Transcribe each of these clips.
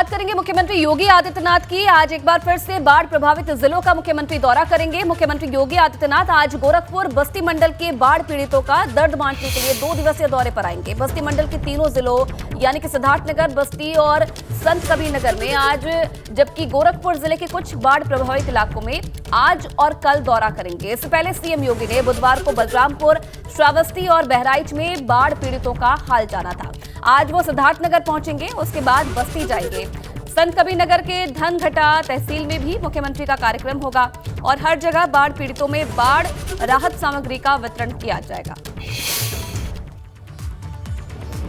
बात करेंगे मुख्यमंत्री योगी आदित्यनाथ की। आज एक बार फिर से बाढ़ प्रभावित जिलों का मुख्यमंत्री दौरा करेंगे। मुख्यमंत्री योगी आदित्यनाथ आज गोरखपुर बस्ती मंडल के बाढ़ पीड़ितों का दर्द बांटने के लिए 2 दिवसीय दौरे पर आएंगे। बस्ती मंडल के तीनों जिलों यानी कि सिद्धार्थनगर, बस्ती और संत कबीरनगर में आज, जबकि गोरखपुर जिले के कुछ बाढ़ प्रभावित इलाकों में आज और कल दौरा करेंगे। इससे पहले सीएम योगी ने बुधवार को बलरामपुर, श्रावस्ती और बहराइच में बाढ़ पीड़ितों का हाल जाना था। आज वो सिद्धार्थनगर पहुंचेंगे, उसके बाद बस्ती जाएंगे। संत कबीरनगर के धनघटा तहसील में भी मुख्यमंत्री का कार्यक्रम होगा और हर जगह बाढ़ पीड़ितों में बाढ़ राहत सामग्री का वितरण किया जाएगा।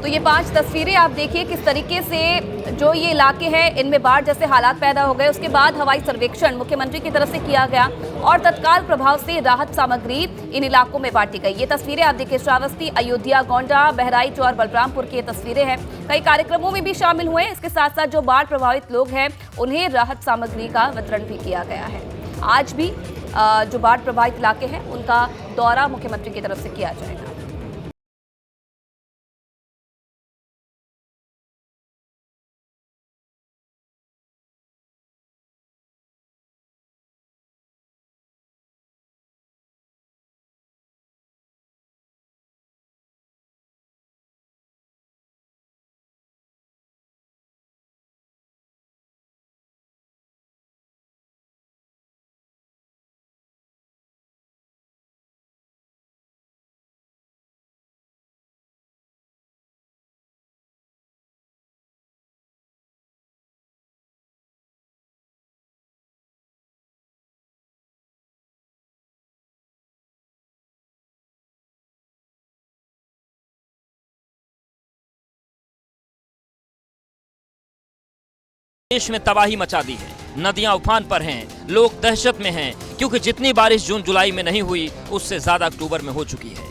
तो ये 5 तस्वीरें आप देखिए किस तरीके से जो ये इलाके हैं इनमें बाढ़ जैसे हालात पैदा हो गए। उसके बाद हवाई सर्वेक्षण मुख्यमंत्री की तरफ से किया गया और तत्काल प्रभाव से राहत सामग्री इन इलाकों में बांटी गई। ये तस्वीरें आप देखिए श्रावस्ती, अयोध्या, गोंडा, बहराइच और बलरामपुर की ये तस्वीरें हैं। कई कार्यक्रमों में भी शामिल हुए। इसके साथ साथ जो बाढ़ प्रभावित लोग हैं उन्हें राहत सामग्री का वितरण भी किया गया है। आज भी जो बाढ़ प्रभावित इलाके हैं उनका दौरा मुख्यमंत्री की तरफ से किया जाएगा। देश में तबाही मचा दी है। नदियां उफान पर हैं, लोग दहशत में हैं क्योंकि जितनी बारिश जून जुलाई में नहीं हुई उससे ज्यादा अक्टूबर में हो चुकी है।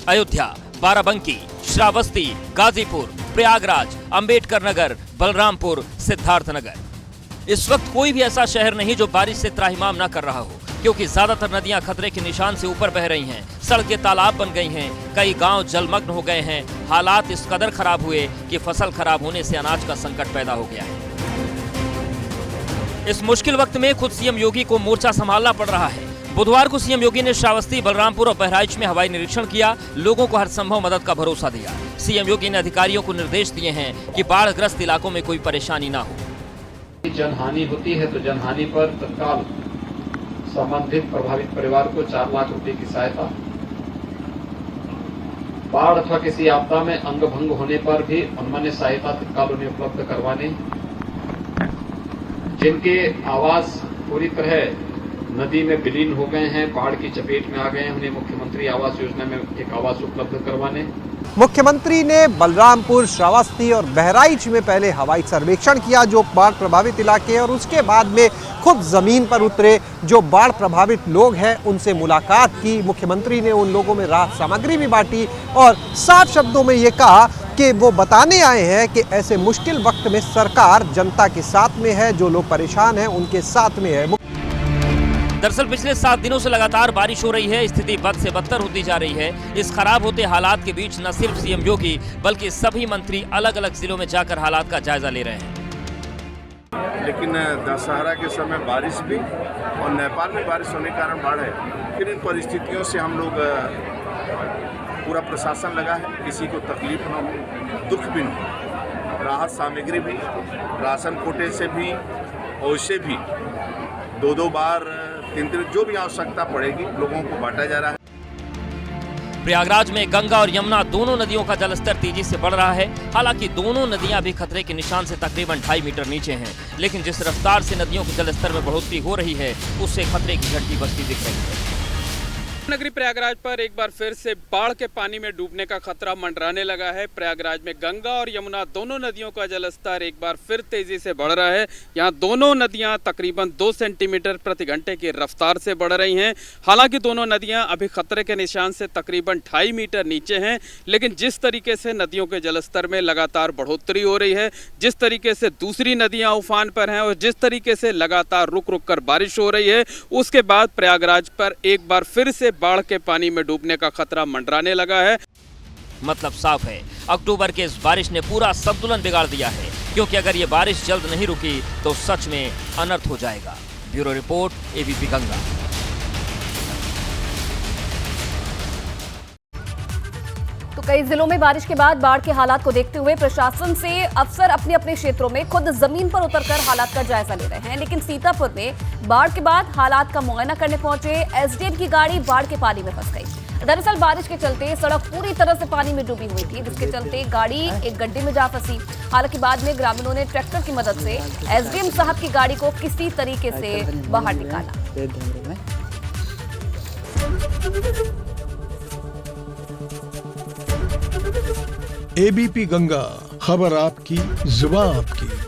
अयोध्या, बाराबंकी, श्रावस्ती, गाजीपुर, प्रयागराज, अंबेडकर नगर, बलरामपुर, सिद्धार्थनगर। इस वक्त कोई भी ऐसा शहर नहीं जो बारिश से त्राहिमाम न कर रहा हो, क्योंकि ज्यादातर नदियां खतरे के निशान से ऊपर बह रही हैं, सड़कें तालाब बन गई हैं, कई गांव जलमग्न हो गए हैं। हालात इस कदर खराब हुए कि फसल खराब होने से अनाज का संकट पैदा हो गया है। इस मुश्किल वक्त में खुद सीएम योगी को मोर्चा संभालना पड़ रहा है। बुधवार को सीएम योगी ने श्रावस्ती, बलरामपुर और बहराइच में हवाई निरीक्षण किया, लोगों को हर संभव मदद का भरोसा दिया। सीएम योगी ने अधिकारियों को निर्देश दिए हैं कि बाढ़ग्रस्त इलाकों में कोई परेशानी ना हो। जनहानि होती है तो जनहानि पर तत्काल संबंधित प्रभावित परिवार को 4 लाख रुपए की सहायता, बाढ़ अथवा किसी आपदा में अंग भंग होने पर भी उन्होंने सहायता तत्काल उन्हें उपलब्ध करवाने, जिनके आवास पूरी तरह नदी में विलीन हो गए हैं, बाढ़ की चपेट में आ गए हैं, उन्हें मुख्यमंत्री आवास योजना में एक आवास उपलब्ध करवाने। मुख्यमंत्री ने बलरामपुर, श्रावस्ती और बहराइच में पहले हवाई सर्वेक्षण किया जो बाढ़ प्रभावित इलाके हैं, और उसके बाद में खुद जमीन पर उतरे, जो बाढ़ प्रभावित लोग हैं उनसे मुलाकात की। मुख्यमंत्री ने उन लोगों में राहत सामग्री भी बांटी और साफ शब्दों में ये कहा कि वो बताने आए हैं कि ऐसे मुश्किल वक्त में सरकार जनता के साथ में है, जो लोग परेशान हैं उनके साथ में है। दरअसल पिछले 7 दिनों से लगातार बारिश हो रही है, स्थिति बद से बदतर होती जा रही है। इस खराब होते हालात के बीच न सिर्फ सीएम योगी बल्कि सभी मंत्री अलग अलग जिलों में जाकर हालात का जायजा ले रहे हैं। लेकिन दशहरा के समय बारिश भी और नेपाल में बारिश होने के कारण बाढ़ है। फिर इन परिस्थितियों से हम लोग पूरा प्रशासन लगा है, किसी को तकलीफ न हो, दुख भी न हो। राहत सामग्री भी, राशन कोटे से भी, वैसे भी 2-2 बार 3 जो भी आवश्यकता पड़ेगी लोगों को बांटा जा रहा है। प्रयागराज में गंगा और यमुना दोनों नदियों का जलस्तर तेजी से बढ़ रहा है। हालांकि दोनों नदियां भी खतरे के निशान से तकरीबन 2.5 मीटर नीचे हैं, लेकिन जिस रफ्तार से नदियों के जलस्तर में बढ़ोतरी हो रही है उससे खतरे की घंटी बजती दिख रही है। नगरी प्रयागराज पर एक बार फिर से बाढ़ के पानी में डूबने का खतरा मंडराने लगा है। प्रयागराज में गंगा और यमुना दोनों नदियों का जलस्तर एक बार फिर तेजी से बढ़ रहा है। यहाँ दोनों नदियाँ तकरीबन 2 सेंटीमीटर प्रति घंटे की रफ्तार से बढ़ रही हैं। हालांकि दोनों नदियाँ अभी खतरे के निशान से तकरीबन 2.5 मीटर नीचे हैं, लेकिन जिस तरीके से नदियों के जलस्तर में लगातार बढ़ोतरी हो रही है, जिस तरीके से दूसरी नदियाँ उफान पर हैं और जिस तरीके से लगातार रुक रुक कर बारिश हो रही है, उसके बाद प्रयागराज पर एक बार फिर से बाढ़ के पानी में डूबने का खतरा मंडराने लगा है। मतलब साफ है, अक्टूबर के इस बारिश ने पूरा संतुलन बिगाड़ दिया है, क्योंकि अगर ये बारिश जल्द नहीं रुकी तो सच में अनर्थ हो जाएगा। Bureau report, ABP Ganga. तो कई जिलों में बारिश के बाद बाढ़ के हालात को देखते हुए प्रशासन से अफसर अपने अपने क्षेत्रों में खुद जमीन पर उतरकर हालात का जायजा ले रहे हैं। लेकिन सीतापुर में बाढ़ के बाद हालात का मुआयना करने पहुंचे एसडीएम की गाड़ी बाढ़ के पानी में फंस गई। दरअसल बारिश के चलते सड़क पूरी तरह से पानी में डूबी हुई थी, जिसके चलते गाड़ी एक गड्ढे में जा फंसी। हालांकि बाद में ग्रामीणों ने ट्रैक्टर की मदद से एसडीएम साहब की गाड़ी को किसी तरीके से बाहर निकाला। एबीपी गंगा, खबर आपकी, जुबान आपकी।